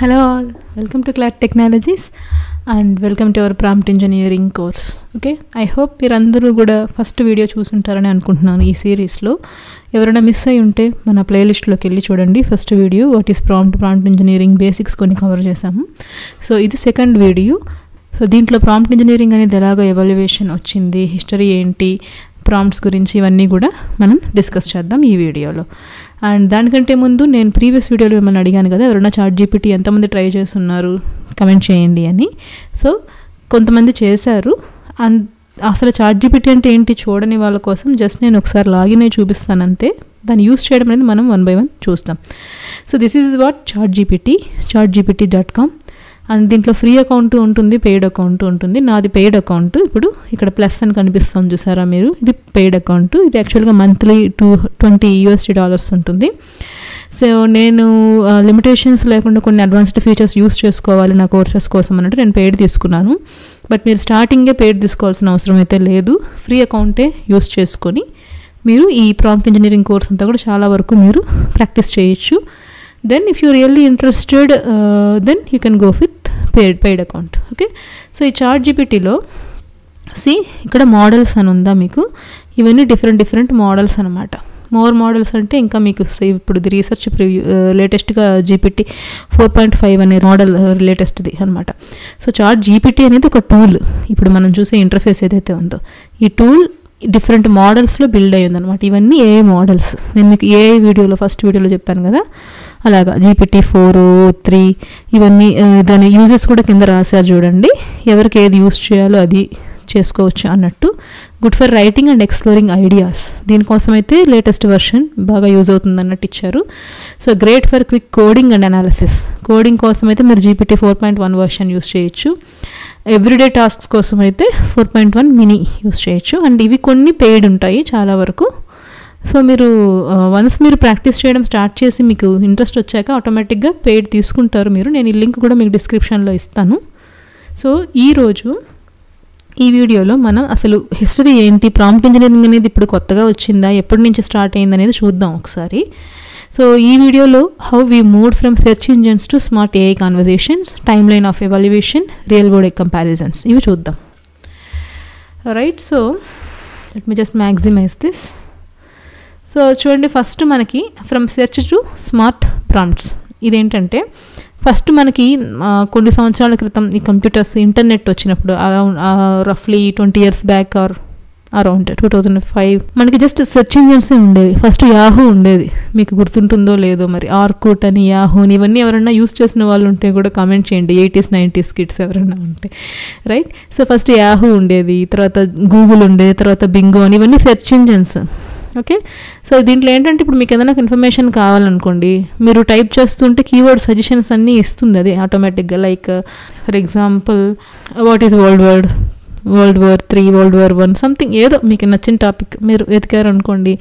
Hello all, welcome to Clark Technologies and welcome to our prompt engineering course. Okay, I hope మీరందరూ కూడా first video చూసుంటారని అనుకుంటున్నాను. ఈ సిరీస్లో ఎవరైనా మిస్ అయి ఉంటే మన ప్లేలిస్ట్లోకి వెళ్ళి చూడండి. First video what is prompt engineering basics కొన్ని కవర్ చేసాము. సో ఇది సెకండ్ వీడియో. సో దీంట్లో ప్రాంప్ట్ ఇంజనీరింగ్ అనేది ఎలాగో ఎవాల్యుయేషన్ వచ్చింది, హిస్టరీ ఏంటి, ప్రాంప్ట్స్ గురించి ఇవన్నీ కూడా మనం డిస్కస్ చేద్దాం ఈ వీడియోలో. అండ్ దానికంటే ముందు నేను ప్రీవియస్ వీడియోలో మిమ్మల్ని అడిగాను కదా, ఎవరైనా ChatGPT ఎంతమంది ట్రై చేస్తున్నారు కమెంట్ చేయండి అని. సో కొంతమంది చేశారు. అండ్ అసలు ChatGPT అంటే ఏంటి చూడని వాళ్ళ కోసం జస్ట్ నేను ఒకసారి లాగిన్ అయి చూపిస్తాను అంతే. దాన్ని యూస్ చేయడం అనేది మనం 1 by 1 చూస్తాం. So this is what chatgpt.com. And దీంట్లో ఫ్రీ అకౌంట్ ఉంటుంది, పెయిడ్ అకౌంట్ ఉంటుంది. నాది పెయిడ్ అకౌంట్. ఇప్పుడు ఇక్కడ ప్లస్ అని కనిపిస్తుంది చూసారా మీరు, ఇది పెయిడ్ అకౌంట్. ఇది యాక్చువల్గా మంత్లీ $20 ఉంటుంది. సో నేను లిమిటేషన్స్ లేకుండా కొన్ని అడ్వాన్స్డ్ ఫీచర్స్ యూస్ చేసుకోవాలి నా కోర్సెస్ కోసం అన్నట్టు నేను పెయిడ్ తీసుకున్నాను. బట్ మీరు స్టార్టింగే పెయిడ్ తీసుకోవాల్సిన అవసరం అయితే లేదు. ఫ్రీ అకౌంటే యూస్ చేసుకొని మీరు ఈ ప్రాంప్ట్ ఇంజనీరింగ్ కోర్స్ అంతా కూడా చాలా వరకు మీరు ప్రాక్టీస్ చేయొచ్చు. Then if you're really interested, then you can go with paid account. Okay, so ఈ ChatGPTలో ఇక్కడ మోడల్స్ అని ఉందా మీకు, ఇవన్నీ డిఫరెంట్ మోడల్స్ అనమాట. మోర్ మోడల్స్ అంటే ఇంకా మీకు ఇప్పుడు ఇది రీసెర్చ్ ప్రివ్యూ లేటెస్ట్గా GPT 4.5 అనే మోడల్ లేటెస్ట్ది అనమాట. సో ChatGPT అనేది ఒక టూల్. ఇప్పుడు మనం చూసే ఇంటర్ఫేస్ ఏదైతే ఉందో ఈ టూల్ డిఫరెంట్ మోడల్స్లో బిల్డ్ అయ్యింది అనమాట. ఇవన్నీ AI మోడల్స్. నేను మీకు AI వీడియోలో ఫస్ట్ వీడియోలో చెప్పాను కదా, అలాగా GPT-4, 3 ఇవన్నీ దాని యూజెస్ కూడా కింద రాశారు చూడండి. ఎవరికి ఏది యూజ్ చేయాలో అది చేసుకోవచ్చు అన్నట్టు. Good for writing and exploring ideas, దీనికోసం అయితే లేటెస్ట్ వర్షన్ బాగా యూజ్ అవుతుంది అన్నట్టు ఇచ్చారు. So great for quick coding and analysis, coding కోసం అయితే మీరు GPT 4.1 వర్షన్ యూజ్ చేయొచ్చు. ఎవ్రీడే టాస్క్స్ కోసం అయితే 4.1 మినీ యూజ్ చేయొచ్చు. అండ్ ఇవి కొన్ని పెయిడ్ ఉంటాయి చాలా వరకు. సో మీరు వన్స్ మీరు ప్రాక్టీస్ చేయడం స్టార్ట్ చేసి మీకు ఇంట్రెస్ట్ వచ్చాక ఆటోమేటిక్గా పెయిడ్ తీసుకుంటారు మీరు. నేను ఈ లింక్ కూడా మీకు డిస్క్రిప్షన్లో ఇస్తాను. సో ఈరోజు ఈ వీడియోలో మనం అసలు హిస్టరీ ఏంటి, ప్రాంప్ట్ ఇంజనీరింగ్ అనేది ఇప్పుడు కొత్తగా వచ్చిందా, ఎప్పటి నుంచి స్టార్ట్ అయింది అనేది చూద్దాం ఒకసారి. సో ఈ వీడియోలో how we moved from search engines to smart AI conversations, time line of evaluation, real world comparisons, ఇవి చూద్దాం. Right, so let me just maximize this. So చూడండి, ఫస్ట్ మనకి from search to smart prompts. ఇదేంటంటే first మనకి కొన్ని సంవత్సరాల క్రితం ఈ కంప్యూటర్స్ ఇంటర్నెట్ వచ్చినప్పుడు అరౌండ్ రఫ్లీ 20 years బ్యాక్ ఆర్ అరౌండ్ 2005 మనకి జస్ట్ సెర్చ్ ఇంజన్సే ఉండేవి. ఫస్ట్ యాహూ ఉండేది, మీకు గుర్తుంటుందో లేదో మరి. ఆర్కుట్ అని, యాహూని, ఇవన్నీ ఎవరైనా యూస్ చేసిన వాళ్ళు ఉంటే కూడా కామెంట్ చేయండి, 80s 90s కిడ్స్ ఎవరైనా ఉంటే. రైట్, సో ఫస్ట్ యాహూ ఉండేది, తర్వాత గూగుల్ ఉండేది, తర్వాత బింగో అని, ఇవన్నీ సెర్చ్ ఇంజన్స్. ఓకే, సో దీంట్లో ఏంటంటే ఇప్పుడు మీకు ఏదైనా ఇన్ఫర్మేషన్ కావాలనుకోండి, మీరు టైప్ చేస్తుంటే కీవర్డ్ సజెషన్స్ అన్నీ ఇస్తుంది అది ఆటోమేటిక్గా. Like for example what is World War III, World War I, something ఏదో మీకు నచ్చిన టాపిక్ మీరు వెతికారు అనుకోండి.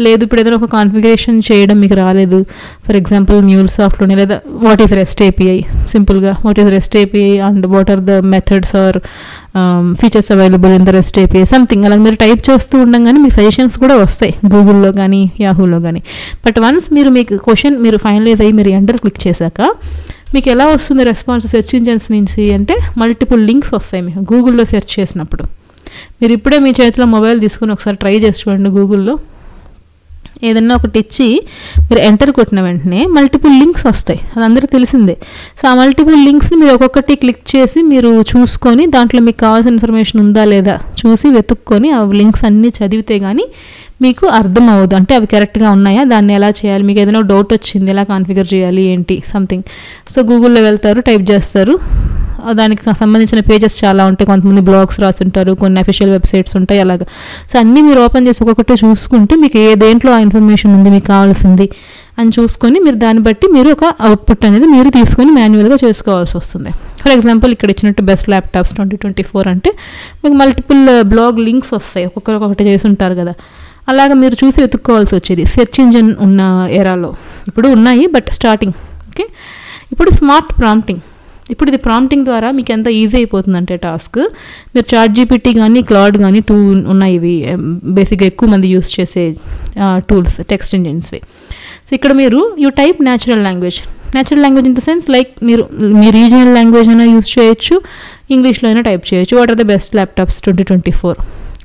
లేదు ఇప్పుడు ఏదైనా ఒక కాన్ఫిగరేషన్ చేయడం మీకు రాలేదు, ఫర్ ఎగ్జాంపుల్ MuleSoftలోనే, లేదా వాట్ ఈస్ REST API, సింపుల్గా what is REST API and what are the methods or features available in the REST API, something అలా మీరు టైప్ చేస్తూ ఉండగానే మీకు సజెషన్స్ కూడా వస్తాయి గూగుల్లో కానీ యాహూలో కానీ. బట్ వన్స్ మీకు క్వశ్చన్ మీరు ఫైనలైజ్ అయ్యి మీరు ఎంటర్ క్లిక్ చేశాక మీకు ఎలా వస్తుంది రెస్పాన్స్ సెర్చ్ ఇంజన్స్ నుంచి అంటే మల్టిపుల్ లింక్స్ వస్తాయి మీకు గూగుల్లో సెర్చ్ చేసినప్పుడు. మీరు ఇప్పుడే మీ చేతిలో మొబైల్ తీసుకుని ఒకసారి ట్రై చేసి చూడండి. గూగుల్లో ఏదన్నా ఒకటి ఇచ్చి మీరు ఎంటర్ కొట్టిన వెంటనే మల్టిపుల్ లింక్స్ వస్తాయి, అది అందరికీ తెలిసిందే. సో ఆ మల్టిపుల్ లింక్స్ని మీరు ఒక్కొక్కటి క్లిక్ చేసి మీరు చూసుకొని దాంట్లో మీకు కావాల్సిన ఇన్ఫర్మేషన్ ఉందా లేదా చూసి వెతుక్కొని ఆ లింక్స్ అన్నీ చదివితే కానీ మీకు అర్థం అవ్వదు, అంటే అవి కరెక్ట్గా ఉన్నాయా, దాన్ని ఎలా చేయాలి, మీకు ఏదైనా డౌట్ వచ్చింది ఎలా కాన్ఫిగర్ చేయాలి ఏంటి సంథింగ్. సో గూగుల్లో వెళ్తారు, టైప్ చేస్తారు, దానికి సంబంధించిన పేజెస్ చాలా ఉంటాయి. కొంతమంది బ్లాగ్స్ రాస్తుంటారు, కొన్ని అఫీషియల్ వెబ్సైట్స్ ఉంటాయి అలాగా. సో అన్నీ మీరు ఓపెన్ చేసి ఒక్కొక్కటి చూసుకుంటే మీకు ఏ దేంట్లో ఆ ఇన్ఫర్మేషన్ ఉంది మీకు కావాల్సింది అని చూసుకొని మీరు దాన్ని బట్టి మీరు ఒక అవుట్పుట్ అనేది మీరు తీసుకొని మాన్యువల్గా చేసుకోవాల్సి వస్తుంది. ఫర్ ఎగ్జాంపుల్ ఇక్కడ ఇచ్చినట్టు బెస్ట్ ల్యాప్టాప్స్ 2024 అంటే మీకు మల్టిపుల్ బ్లాగ్ లింక్స్ వస్తాయి, ఒక్కొక్కటి చేసి ఉంటారు కదా. అలాగా మీరు చూసి వెతుక్కోవాల్సి వచ్చేది సెర్చ్ ఇంజిన్ ఉన్న ఎరాలో. ఇప్పుడు ఉన్నాయి బట్ స్టార్టింగ్. ఓకే, ఇప్పుడు స్మార్ట్ ప్రాంప్టింగ్. ఇప్పుడు ఇది ప్రాంప్టింగ్ ద్వారా మీకు ఎంత ఈజీ అయిపోతుందంటే టాస్క్, మీరు ChatGPT కానీ క్లౌడ్ కానీ 2 ఉన్నాయి, ఇవి బేసిక్గా ఎక్కువ మంది యూస్ చేసే టూల్స్ టెక్స్ట్ ఇంజిన్స్వి. సో ఇక్కడ మీరు you type natural language in the sense like మీరు మీ రీజనల్ లాంగ్వేజ్ అయినా యూస్ చేయొచ్చు, ఇంగ్లీష్లో అయినా టైప్ చేయొచ్చు. What are the best laptops 2024,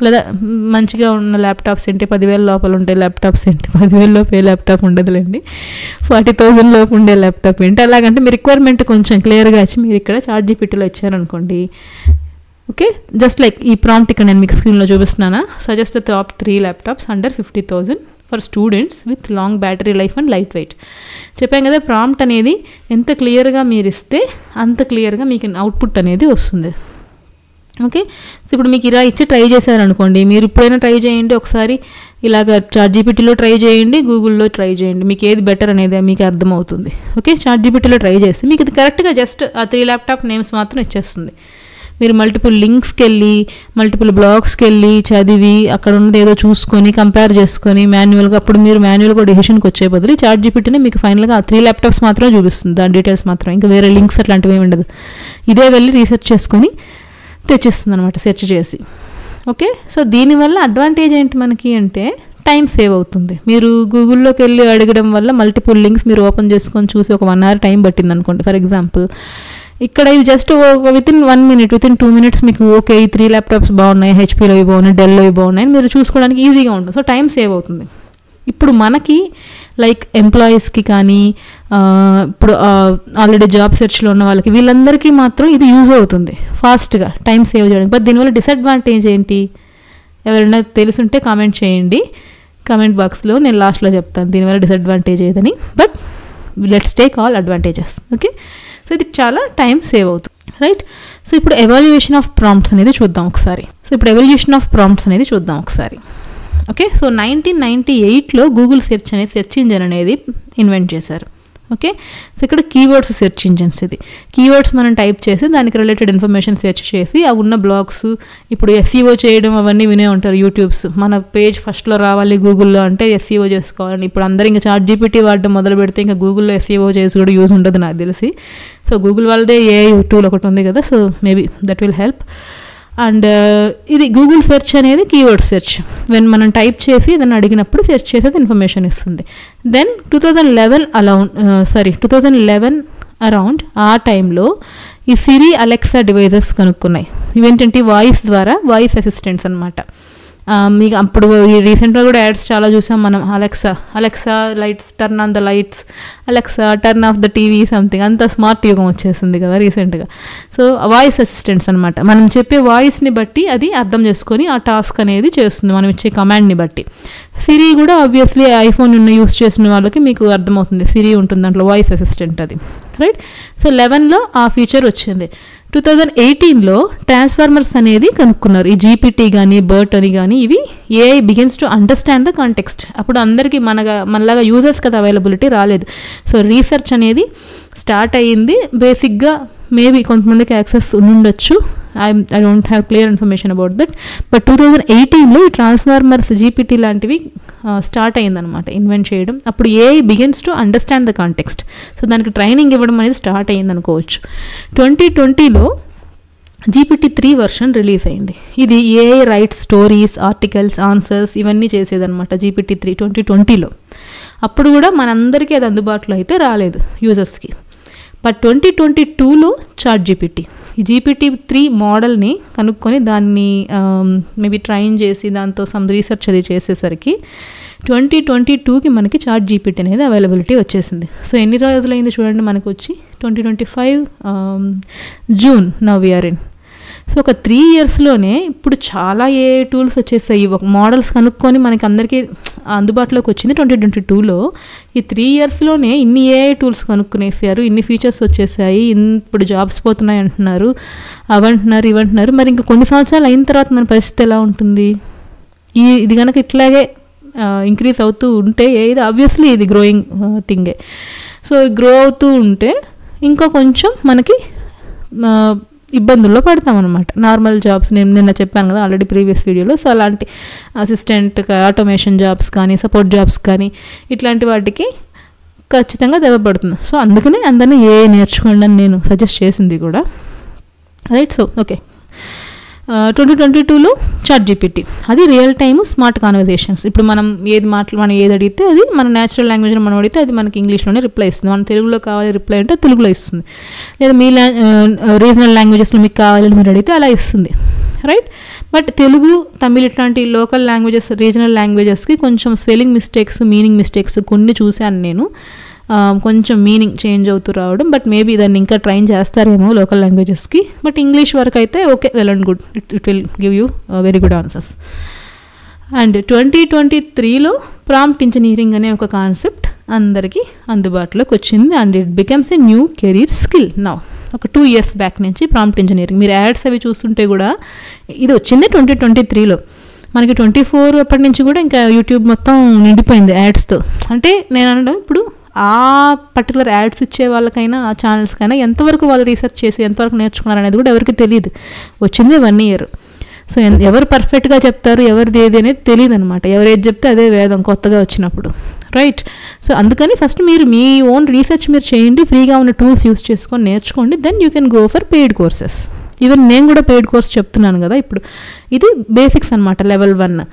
లేదా మంచిగా ఉన్న ల్యాప్టాప్స్ ఏంటి, 10,000 లోపల ఉండే ల్యాప్టాప్స్ ఏంటి, 10,000 లోపు ఏ ల్యాప్టాప్ ఉండదులేండి, 40,000 లోపు ఉండే ల్యాప్టాప్ ఏంటి, అలాగంటే మీ రిక్వైర్మెంట్ కొంచెం క్లియర్గా వచ్చి మీరు ఇక్కడ ChatGPTలో ఇచ్చారనుకోండి. ఓకే, జస్ట్ లైక్ ఈ ప్రాంప్ట్ ఇక్కడ నేను మీకు స్క్రీన్లో చూపిస్తున్నానా, suggest the top 3 laptops under 50,000 for students with long battery life and light weight. చెప్పాం కదా, ప్రాంప్ట్ అనేది ఎంత క్లియర్గా మీరు ఇస్తే అంత క్లియర్గా మీకు అవుట్పుట్ అనేది వస్తుంది. ఓకే, సో ఇప్పుడు మీకు ఇలా ఇచ్చి ట్రై చేశారనుకోండి, మీరు ఇప్పుడైనా ట్రై చేయండి ఒకసారి, ఇలాగ ChatGPTలో ట్రై చేయండి, గూగుల్లో ట్రై చేయండి, మీకు ఏది బెటర్ అనేది మీకు అర్థమవుతుంది. ఓకే, ChatGPTలో ట్రై చేసి మీకు ఇది కరెక్ట్గా జస్ట్ ఆ 3 ల్యాప్టాప్ నేమ్స్ మాత్రం ఇచ్చేస్తుంది. మీరు మల్టిపుల్ లింక్స్కి వెళ్ళి మల్టిపుల్ బ్లాగ్స్కి వెళ్ళి చదివి అక్కడ ఉన్నది ఏదో చూసుకొని కంపేర్ చేసుకొని మాన్యువల్గా, అప్పుడు మీరు మాన్యువల్గా డెసిషన్కి వచ్చే బదులు ChatGPTని మీకు ఫైనల్గా ఆ 3 ల్యాప్టాప్స్ మాత్రమే చూపిస్తుంది, దాని డీటెయిల్స్ మాత్రం, ఇంకా వేరే లింక్స్ అట్లాంటివి ఏమి ఉండదు. ఇదే వెళ్ళి రీసెర్చ్ చేసుకొని తెచ్చిస్తుంది అనమాట, సెర్చ్ చేసి. ఓకే, సో దీనివల్ల అడ్వాంటేజ్ ఏంటి మనకి అంటే టైం సేవ్ అవుతుంది. మీరు గూగుల్లోకి వెళ్ళి అడగడం వల్ల మల్టిపుల్ లింక్స్ మీరు ఓపెన్ చేసుకొని చూసి ఒక 1 hour టైం పట్టింది అనుకోండి ఫర్ ఎగ్జాంపుల్. ఇక్కడ ఇది just within 1 minute, within 2 minutes మీకు ఓకే ఈ 3 ల్యాప్టాప్స్ బాగున్నాయి, హెచ్పీలో ఇవి బాగున్నాయి, డెల్లో ఇవి బాగున్నాయి మీరు చూసుకోవడానికి ఈజీగా ఉంటుంది. సో టైం సేవ్ అవుతుంది. ఇప్పుడు మనకి లైక్ ఎంప్లాయీస్కి కానీ ఇప్పుడు ఆల్రెడీ జాబ్ సెర్చ్లో ఉన్న వాళ్ళకి వీళ్ళందరికీ మాత్రం ఇది యూజ్ అవుతుంది ఫాస్ట్గా టైం సేవ్ చేయడానికి. బట్ దీనివల్ల డిసడ్వాంటేజ్ ఏంటి, ఎవరైనా తెలుసుంటే కామెంట్ చేయండి కామెంట్ బాక్స్లో, నేను లాస్ట్లో చెప్తాను దీనివల్ల డిసడ్వాంటేజ్ ఏదని. But let's take all advantages. Okay, so ఇది చాలా టైం సేవ్ అవుతుంది, రైట్. సో ఇప్పుడు ఎవాల్యుయేషన్ ఆఫ్ ప్రాంప్ట్స్ అనేది చూద్దాం ఒకసారి. ఓకే, సో 1998లో గూగుల్ సెర్చ్ ఇంజిన్ అనేది ఇన్వెంట్ చేశారు. ఓకే, సో ఇక్కడ కీవర్డ్స్ సెర్చ్ ఇంజిన్స్, ఇది కీవర్డ్స్ మనం టైప్ చేసి దానికి రిలేటెడ్ ఇన్ఫర్మేషన్ సెర్చ్ చేసి ఆ ఉన్న బ్లాగ్స్, ఇప్పుడు SEO చేయడం అవన్నీ వినే ఉంటారు యూట్యూబ్స్, మన పేజ్ ఫస్ట్లో రావాలి గూగుల్లో అంటే SEO చేసుకోవాలని. ఇప్పుడు అందరూ ఇంకా ChatGPT వాడడం మొదలు పెడితే ఇంకా గూగుల్లో SEO చేసి కూడా యూజ్ ఉండదు నాకు తెలిసి. సో గూగుల్ వాళ్ళదే AI టూల్ ఒకటి ఉంది కదా, so maybe that will help. And ఇది గూగుల్ సెర్చ్ అనేది కీవర్డ్ సెర్చ్, వెన్ మనం టైప్ చేసి దాన్ని అడిగినప్పుడు సెర్చ్ చేసేది ఇన్ఫర్మేషన్ ఇస్తుంది. దెన్ 2011 అరౌండ్ ఆ టైంలో ఈ సిరి, అలెక్సా డివైజెస్ కనుక్కున్నాయి. ఇవేంటంటే వాయిస్ ద్వారా, వాయిస్ అసిస్టెంట్స్ అనమాట. మీకు అప్పుడు రీసెంట్గా కూడా యాడ్స్ చాలా చూసాం మనం, Alexa lights turn on the lights, Alexa turn off the TV something, అంత స్మార్ట్ యుగం వచ్చేసింది కదా రీసెంట్గా. సో వాయిస్ అసిస్టెంట్స్ అనమాట, మనం చెప్పే వాయిస్ని బట్టి అది అర్థం చేసుకొని ఆ టాస్క్ అనేది చేస్తుంది మనం ఇచ్చే కమాండ్ని బట్టి. సిరి కూడా ఆబ్వియస్లీ ఐఫోన్ యూస్ చేసిన వాళ్ళకి మీకు అర్థమవుతుంది, సిరి ఉంటుంది దాంట్లో వాయిస్ అసిస్టెంట్ అది, రైట్. సో 11లో ఆ ఫీచర్ వచ్చింది. 2018లో ట్రాన్స్ఫార్మర్స్ అనేది కనుక్కున్నారు. ఈ GPT కానీ బర్ట్ అని కానీ ఇవి AI begins to understand the context. అప్పుడు అందరికీ మనలాగా యూజర్స్ కదా అవైలబిలిటీ రాలేదు. సో రీసెర్చ్ అనేది స్టార్ట్ అయ్యింది. బేసిక్గా మేబీ కొంతమందికి యాక్సెస్ ఉండొచ్చు, I don't have clear information about that. But 2018లో ఈ ట్రాన్స్ఫార్మర్స్ GPT లాంటివి స్టార్ట్ అయ్యిందనమాట ఇన్వెంట్ చేయడం. అప్పుడు AI begins to understand the context. So దానికి ట్రైనింగ్ ఇవ్వడం అనేది స్టార్ట్ అయ్యింది అనుకోవచ్చు. 2020లో GPT-3 వర్షన్ రిలీజ్ అయింది. ఇది AI right stories, articles, answers ఇవన్నీ చేసేదనమాట GPT-3 2020లో. అప్పుడు కూడా మనందరికీ అది అందుబాటులో అయితే రాలేదు యూజర్స్కి. బట్ 2022లో ChatGPT ఈ GPT-3 మోడల్ని కనుక్కొని దాన్ని మేబీ ట్రైన్ చేసి దాంతో సమ్ రీసెర్చ్ అది చేసేసరికి 2022కి మనకి ChatGPT అనేది అవైలబిలిటీ వచ్చేసింది. సో ఎన్ని రోజులైంది చూడండి మనకు వచ్చి, 2025 June now we are in. So ఒక 3 yearsలోనే ఇప్పుడు చాలా AI టూల్స్ వచ్చేసాయి. ఒక మోడల్స్ కనుక్కొని మనకి అందరికీ అందుబాటులోకి వచ్చింది 2022లో. ఈ 3 yearsలోనే ఇన్ని AI టూల్స్ కనుక్కునేసారు, ఇన్ని ఫీచర్స్ వచ్చేసాయి, ఇప్పుడు జాబ్స్ పోతున్నాయి అంటున్నారు, అవంటున్నారు ఇవంటున్నారు. మరి ఇంకా కొన్ని సంవత్సరాలు అయిన తర్వాత మన పరిస్థితి ఎలా ఉంటుంది? ఇది కనుక ఇట్లాగే ఇంక్రీజ్ అవుతూ ఉంటే, ఇది ఆబ్వియస్లీ ఇది గ్రోయింగ్ థింగే. సో గ్రో అవుతూ ఉంటే ఇంకా కొంచెం మనకి ఇబ్బందుల్లో పడతామన్నమాట. నార్మల్ జాబ్స్ నేను నిన్న చెప్పాను కదా ఆల్రెడీ ప్రీవియస్ వీడియోలో. సో అలాంటి అసిస్టెంట్, ఆటోమేషన్ జాబ్స్ కానీ, సపోర్ట్ జాబ్స్ కానీ ఇట్లాంటి వాటికి ఖచ్చితంగా దెబ్బపడుతుంది. సో అందుకనే అందరినీ AI నేర్చుకోండి అని నేను సజెస్ట్ చేసింది కూడా, రైట్. సో ఓకే, 2022లో ChatGPT అది రియల్ టైమ్ స్మార్ట్ కాన్వర్జేషన్స్. ఇప్పుడు మనం ఏది అడిగితే అది మన న్యాచురల్ లాంగ్వేజ్లో మనం అడిగితే అది మనకి ఇంగ్లీష్లోనే రిప్లై ఇస్తుంది. మన తెలుగులో కావాలి రిప్లై అంటే తెలుగులో ఇస్తుంది, లేదా మీ రీజనల్ లాంగ్వేజెస్లో మీకు కావాలని మీరు అడిగితే అలా ఇస్తుంది, రైట్. బట్ తెలుగు, తమిళ్ ఇట్లాంటి లోకల్ లాంగ్వేజెస్, రీజనల్ లాంగ్వేజెస్కి కొంచెం స్పెల్లింగ్ మిస్టేక్స్, మీనింగ్ మిస్టేక్స్ కొన్ని చూశాను నేను. కొంచెం మీనింగ్ చేంజ్ అవుతూ రావడం, బట్ మేబీ దాన్ని ఇంకా ట్రైన్ చేస్తారేమో లోకల్ లాంగ్వేజెస్కి. బట్ ఇంగ్లీష్ వరకు అయితే okay, well and good, it will give you very good answers. And 2023లో ప్రాంప్ట్ ఇంజనీరింగ్ అనే ఒక కాన్సెప్ట్ అందరికీ అందుబాటులోకి వచ్చింది. And it becomes a new career skill now. ఒక 2 years బ్యాక్ నుంచి ప్రాంప్ట్ ఇంజనీరింగ్, మీరు యాడ్స్ అవి చూస్తుంటే కూడా ఇది వచ్చింది 2023లో. మనకి 24 అప్పటి నుంచి కూడా ఇంకా యూట్యూబ్ మొత్తం నిండిపోయింది యాడ్స్తో. అంటే నేను అనడం, ఇప్పుడు ఆ పర్టికులర్ యాడ్స్ ఇచ్చే వాళ్ళకైనా, ఆ ఛానల్స్కైనా ఎంతవరకు వాళ్ళు రీసెర్చ్ చేసి ఎంతవరకు నేర్చుకున్నారు అనేది కూడా ఎవరికి తెలియదు. వచ్చింది 1 year. సో ఎవరు పర్ఫెక్ట్గా చెప్తారు, ఎవరిది ఏది అనేది తెలియదు అనమాట. ఎవరు ఏది చెప్తే అదే వేదం కొత్తగా వచ్చినప్పుడు, రైట్. సో అందుకని ఫస్ట్ మీరు మీ ఓన్ రీసెర్చ్ మీరు చేయండి, ఫ్రీగా ఉన్న టూల్స్ యూస్ చేసుకొని నేర్చుకోండి. Then you can go for paid courses. Even నేను కూడా పెయిడ్ కోర్స్ చెప్తున్నాను కదా ఇప్పుడు. ఇది బేసిక్స్ అనమాట, లెవెల్ 1.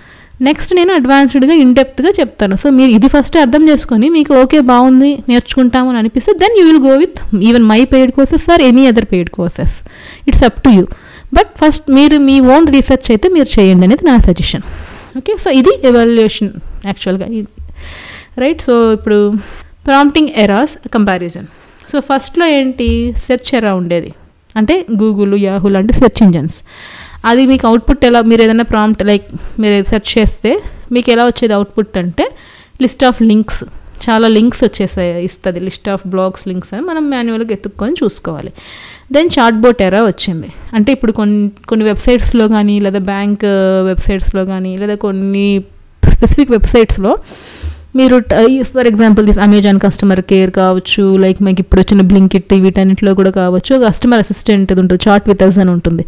నెక్స్ట్ నేను అడ్వాన్స్డ్గా ఇన్డెప్త్గా చెప్తాను. సో మీరు ఇది ఫస్ట్ అర్థం చేసుకొని మీకు ఓకే బాగుంది నేర్చుకుంటాము అని అనిపిస్తే then you will go with even my paid courses or any other paid courses. It's up to you. But first మీరు మీ ఓన్ రీసెర్చ్ అయితే మీరు చేయండి అనేది నా సజెషన్. ఓకే, సో ఇది ఎవాల్యుయేషన్ యాక్చువల్గా, రైట్. సో ఇప్పుడు ప్రాంప్టింగ్ ఎరాస్ కంపారిజన్. సో ఫస్ట్లో ఏంటి, సెర్చ్ ఎరా ఉండేది, అంటే గూగుల్, యాహూ లాంటి సెర్చ్ ఇంజన్స్. అది మీకు అవుట్పుట్ ఎలా, మీరు ఏదైనా ప్రాంప్ట్ లైక్ మీరు సెర్చ్ చేస్తే మీకు ఎలా వచ్చేది అవుట్పుట్ అంటే లిస్ట్ ఆఫ్ లింక్స్, చాలా లింక్స్ వచ్చేసాయి ఇస్తుంది, లిస్ట్ ఆఫ్ బ్లాగ్స్ లింక్స్ అని మనం మాన్యువల్గా ఎత్తుక్కొని చూసుకోవాలి. దెన్ చాట్బోట్ ఎరా వచ్చింది. అంటే ఇప్పుడు కొన్ని వెబ్సైట్స్లో కానీ, లేదా బ్యాంక్ వెబ్సైట్స్లో కానీ, లేదా కొన్ని స్పెసిఫిక్ వెబ్సైట్స్లో మీరు for example this Amazon customer care కావచ్చు, లైక్ మీకు ఇప్పుడు వచ్చిన బ్లింకిట్, వీటన్నిటిలో కూడా కావచ్చు, కస్టమర్ అసిస్టెంట్ ఉంటుంది, చాట్ విత్ అస్ అని ఉంటుంది.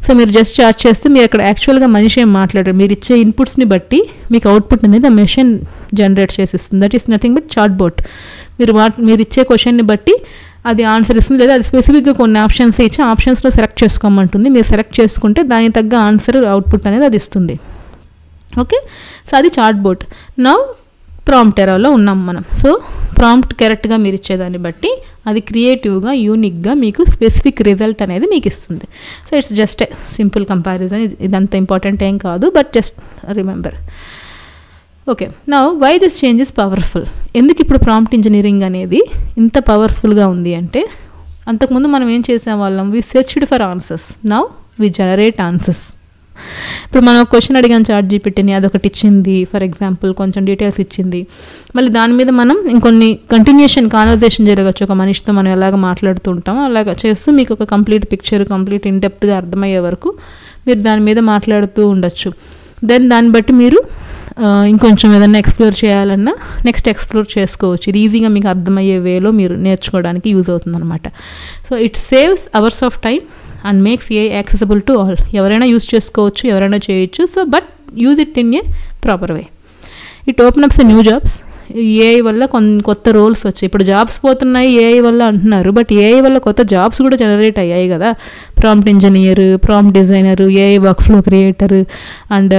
సో మీరు జస్ట్ చాట్ చేస్తే మీరు అక్కడ యాక్చువల్గా మనిషి ఏం మాట్లాడారు, మీరు ఇచ్చే ఇన్పుట్స్ని బట్టి మీకు అవుట్పుట్ అనేది ఆ మెషిన్ జనరేట్ చేసి ఇస్తుంది. That is nothing but chatbot. మీరు ఇచ్చే క్వశ్చన్ని బట్టి అది ఆన్సర్ ఇస్తుంది, లేదా అది స్పెసిఫిక్గా కొన్ని ఆప్షన్స్ ఇచ్చి ఆప్షన్స్లో సెలెక్ట్ చేసుకోమంటుంది. మీరు సెలెక్ట్ చేసుకుంటే దానికి తగ్గ ఆన్సర్ అవుట్పుట్ అనేది అది ఇస్తుంది. ఓకే, సో అది చాట్ బోట్. నౌ ప్రాంప్ట్ ఎరాలో ఉన్నాం మనం. సో ప్రాంప్ట్ కరెక్ట్గా మీరు ఇచ్చేదాన్ని బట్టి అది క్రియేటివ్గా, యూనిక్గా మీకు స్పెసిఫిక్ రిజల్ట్ అనేది మీకు ఇస్తుంది. So it's just a simple comparison. ఇదంత ఇంపార్టెంట్ ఏం కాదు, but just remember. Okay, now why this change is powerful. ఎందుకు ఇప్పుడు ప్రాంప్ట్ ఇంజనీరింగ్ అనేది ఇంత పవర్ఫుల్గా ఉంది అంటే, అంతకుముందు మనం ఏం చేసేవాళ్ళం, we searched for answers, now we generate answers. ఇప్పుడు మనం ఒక క్వశ్చన్ అడిగాం ChatGPTని, అదొకటి ఇచ్చింది, ఫర్ ఎగ్జాంపుల్ కొంచెం డీటెయిల్స్ ఇచ్చింది. మళ్ళీ దాని మీద మనం ఇంకొన్ని కంటిన్యూషన్ కాన్వర్జేషన్ జరగచ్చు, ఒక మనిషితో మనం ఎలాగ మాట్లాడుతూ ఉంటామో అలాగ చేస్తూ మీకు ఒక కంప్లీట్ పిక్చర్, కంప్లీట్ ఇన్డెప్త్గా అర్థమయ్యే వరకు మీరు దాని మీద మాట్లాడుతూ ఉండొచ్చు. దెన్ దాన్ని బట్టి మీరు ఇంకొంచెం ఏదైనా ఎక్స్ప్లోర్ చేయాలన్నా నెక్స్ట్ ఎక్స్ప్లోర్ చేసుకోవచ్చు. ఇది ఈజీగా మీకు అర్థమయ్యే వేలో మీరు నేర్చుకోవడానికి యూజ్ అవుతుంది అనమాట. So it saves hours of time and makes AI accessible to all. ఎవరైనా యూజ్ చేసుకోవచ్చు, ఎవరైనా చేయొచ్చు. So but use it in a proper way. It open ups new jobs. AI వల్ల కొత్త రోల్స్ వచ్చాయి. ఇప్పుడు జాబ్స్ పోతున్నాయి AI వల్ల అంటున్నారు, బట్ AI వల్ల కొత్త జాబ్స్ కూడా జనరేట్ అయ్యాయి కదా. Prompt engineer, prompt designer, AI workflow creator and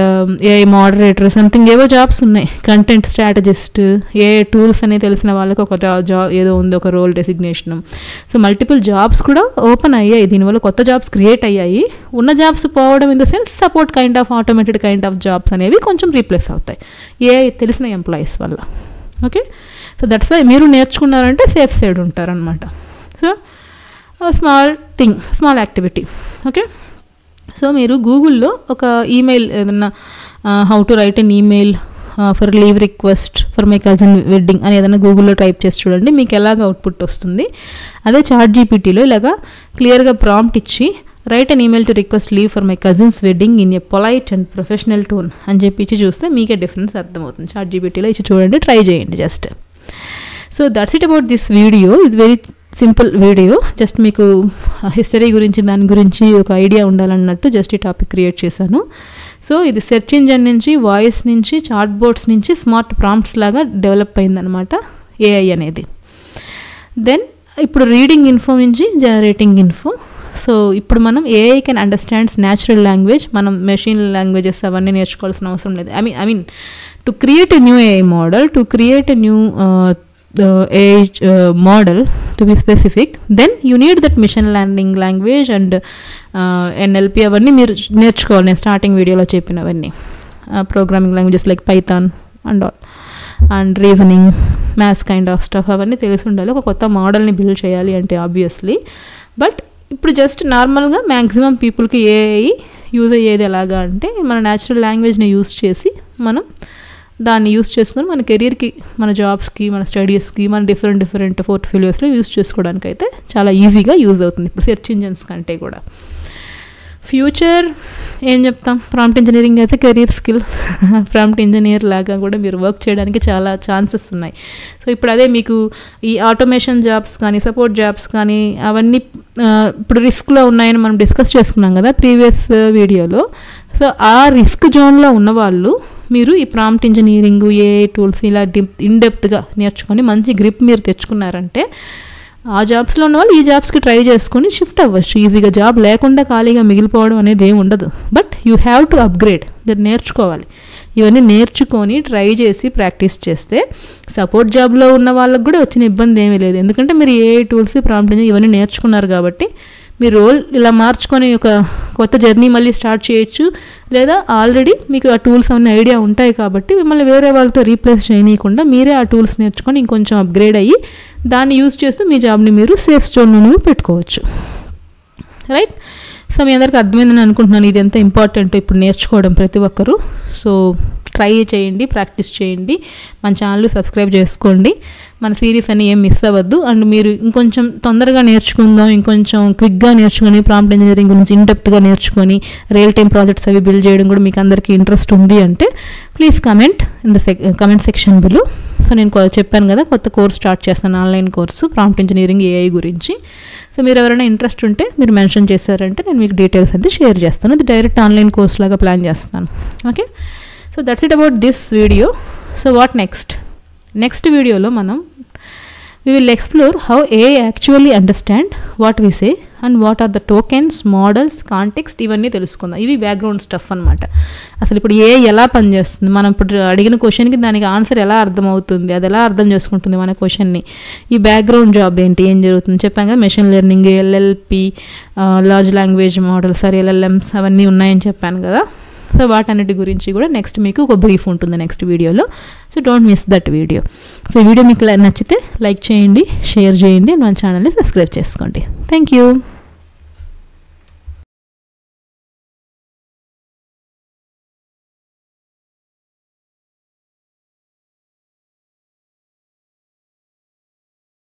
AI moderator, something ఏవో జాబ్స్ ఉన్నాయి. కంటెంట్ స్ట్రాటజిస్ట్, AI టూల్స్ అని తెలిసిన వాళ్ళకి ఒక జాబ్ ఏదో ఉంది, ఒక role designation. So multiple jobs కూడా ఓపెన్ అయ్యాయి, దీనివల్ల కొత్త జాబ్స్ క్రియేట్ అయ్యాయి. ఉన్న జాబ్స్ పోవడం in the sense support kind of automated kind of jobs అనేవి కొంచెం రీప్లేస్ అవుతాయి AI తెలిసిన ఎంప్లాయీస్ వల్ల. ఓకే, సో దట్స్ వై మీరు నేర్చుకున్నారంటే సేఫ్ సైడ్ ఉంటారనమాట. So small thing, small activity. Okay, so మీరు గూగుల్లో ఒక ఈమెయిల్ ఏదన్నా how to write an email for leave request for my cousin wedding అని ఏదైనా గూగుల్లో టైప్ చేసి చూడండి, మీకు ఎలాగ అవుట్పుట్ వస్తుంది. అదే ChatGPTలో ఇలాగా క్లియర్గా ప్రాంప్ట్ ఇచ్చి write an email to request leave for my cousins wedding in a polite and professional tone అని చెప్పి ఇచ్చి చూస్తే మీకే డిఫరెన్స్ అర్థమవుతుంది. ChatGPTలో ఇచ్చి చూడండి, ట్రై చేయండి just. So that's it about this video. ఇది వెరీ సింపుల్ వీడియో, జస్ట్ మీకు హిస్టరీ గురించి దాని గురించి ఒక ఐడియా ఉండాలన్నట్టు జస్ట్ ఈ టాపిక్ క్రియేట్ చేశాను. సో ఇది సెర్చ్ ఇంజన్ నుంచి, వాయిస్ నుంచి, చాట్ బోట్స్ నుంచి స్మార్ట్ ప్రాంప్ట్స్ లాగా డెవలప్ అయిందనమాట AI అనేది. దెన్ ఇప్పుడు రీడింగ్ ఇన్ఫో నుంచి జనరేటింగ్ ఇన్ఫో. సో ఇప్పుడు మనం AI can understands natural language, మనం మెషిన్ లాంగ్వేజెస్ అవన్నీ నేర్చుకోవాల్సిన అవసరం లేదు. I mean to create a new AI model, to create a new AI model to be specific, then you need that machine learning language and NLP అవన్నీ మీరు నేర్చుకోవాలి. నేను starting వీడియోలో చెప్పినవన్నీ programming languages like Python and all and reasoning, maths kind of stuff అవన్నీ తెలిసి ఉండాలి ఒక కొత్త మోడల్ని బిల్డ్ చేయాలి అంటే ఆబ్వియస్లీ. బట్ ఇప్పుడు జస్ట్ నార్మల్గా మ్యాక్సిమం పీపుల్కి ఏఐ యూజ్ అయ్యేది ఎలాగా అంటే మన న్యాచురల్ లాంగ్వేజ్ని యూజ్ చేసి మనం దాన్ని యూస్ చేసుకొని మన కెరీర్కి, మన జాబ్స్కి, మన స్టడీస్కి, మన డిఫరెంట్ పోర్ట్ఫోలియోస్లో యూస్ చేసుకోవడానికి అయితే చాలా ఈజీగా యూజ్ అవుతుంది ఇప్పుడు సెర్చ్ ఇంజిన్స్ కంటే కూడా. ఫ్యూచర్ ఏం చెప్తాం, ప్రాంప్ట్ ఇంజనీరింగ్ అయితే కెరీర్ స్కిల్, ప్రాంప్ట్ ఇంజనీర్ లాగా కూడా మీరు వర్క్ చేయడానికి చాలా ఛాన్సెస్ ఉన్నాయి. సో ఇప్పుడు అదే మీకు ఈ ఆటోమేషన్ జాబ్స్ కానీ సపోర్ట్ జాబ్స్ కానీ అవన్నీ ఇప్పుడు రిస్క్లో ఉన్నాయని మనం డిస్కస్ చేసుకున్నాం కదా ప్రీవియస్ వీడియోలో. సో ఆ రిస్క్ జోన్లో ఉన్నవాళ్ళు మీరు ఈ ప్రాంప్ట్ ఇంజనీరింగ్, ఏఐ టూల్స్ ఇలా ఇన్డెప్త్గా నేర్చుకొని మంచి గ్రిప్ మీరు తెచ్చుకున్నారంటే ఆ జాబ్స్లో ఉన్న వాళ్ళు ఈ జాబ్స్కి ట్రై చేసుకొని షిఫ్ట్ అవ్వచ్చు ఈజీగా. జాబ్ లేకుండా ఖాళీగా మిగిలిపోవడం అనేది ఏమి ఉండదు. But you have to upgrade, మీరు నేర్చుకోవాలి. ఇవన్నీ నేర్చుకొని ట్రై చేసి ప్రాక్టీస్ చేస్తే సపోర్ట్ జాబ్లో ఉన్న వాళ్ళకి కూడా వచ్చిన ఇబ్బంది ఏమీ లేదు. ఎందుకంటే మీరు ఏఐ టూల్స్, ప్రాంప్ట్ ఇంజనీరింగ్ ఇవన్నీ నేర్చుకున్నారు కాబట్టి మీ రోల్ ఇలా మార్చుకొని ఒక కొత్త జర్నీ మళ్ళీ స్టార్ట్ చేయొచ్చు. లేదా ఆల్రెడీ మీకు ఆ టూల్స్ అన్నీ ఐడియా ఉంటాయి కాబట్టి మిమ్మల్ని వేరే వాళ్ళతో రీప్లేస్ చేయనీయకుండా మీరే ఆ టూల్స్ నేర్చుకొని ఇంకొంచెం అప్గ్రేడ్ అయ్యి దాన్ని యూజ్ చేస్తూ మీ జాబ్ని మీరు సేఫ్ జోన్లో పెట్టుకోవచ్చు. రైట్? సో మీ అందరికీ అర్థమైందని అనుకుంటున్నాను ఇది ఎంత ఇంపార్టెంట్ ఇప్పుడు నేర్చుకోవడం ప్రతి ఒక్కరూ. సో ట్రై చేయండి, ప్రాక్టీస్ చేయండి, మన ఛానల్ సబ్స్క్రైబ్ చేసుకోండి, మన సిరీస్ అని ఏం మిస్ అవ్వద్దు. అండ్ మీరు ఇంకొంచెం తొందరగా నేర్చుకుందాం, ఇంకొంచెం క్విక్గా నేర్చుకొని ప్రాంప్ట్ ఇంజనీరింగ్ గురించి ఇన్డెప్త్గా నేర్చుకొని రియల్ టైమ్ ప్రాజెక్ట్స్ అవి బిల్డ్ చేయడం కూడా మీకు అందరికీ ఇంట్రెస్ట్ ఉంది అంటే please comment in the comment section below. So నేను చెప్పాను కదా కొత్త కోర్స్ స్టార్ట్ చేస్తాను, online course prompt engineering AI గురించి. సో మీరు ఎవరైనా ఇంట్రెస్ట్ ఉంటే మీరు మెన్షన్ చేశారంటే నేను మీకు డీటెయిల్స్ అయితే షేర్ చేస్తాను. అది డైరెక్ట్ ఆన్లైన్ కోర్స్ లాగా ప్లాన్ చేస్తున్నాను. Okay, so that's it about this video. So what next వీడియోలో మనం we will explore how AI actually understand what we say and what are the tokens, models, context ఇవన్నీ తెలుసుకుందాం. ఇవి background stuff అనమాట. అసలు ఇప్పుడు AI ఎలా పనిచేస్తుంది, మనం ఇప్పుడు అడిగిన క్వశ్చన్కి దానికి ఆన్సర్ ఎలా అర్థమవుతుంది, అది ఎలా అర్థం చేసుకుంటుంది మన క్వశ్చన్ని, ఈ బ్యాక్గ్రౌండ్ జాబ్ ఏంటి, ఏం జరుగుతుంది చెప్పాం కదా, machine learning, LLP, large language models, LLMs అవన్నీ ఉన్నాయని చెప్పాను కదా. సో వాటన్నిటి గురించి కూడా నెక్స్ట్ మీకు ఒక బ్రీఫ్ ఉంటుంది నెక్స్ట్ వీడియోలో. So don't miss that video. So ఈ వీడియో మీకు నచ్చితే లైక్ చేయండి, షేర్ చేయండి, మన ఛానల్ని సబ్స్క్రైబ్ చేసుకోండి. Thank you.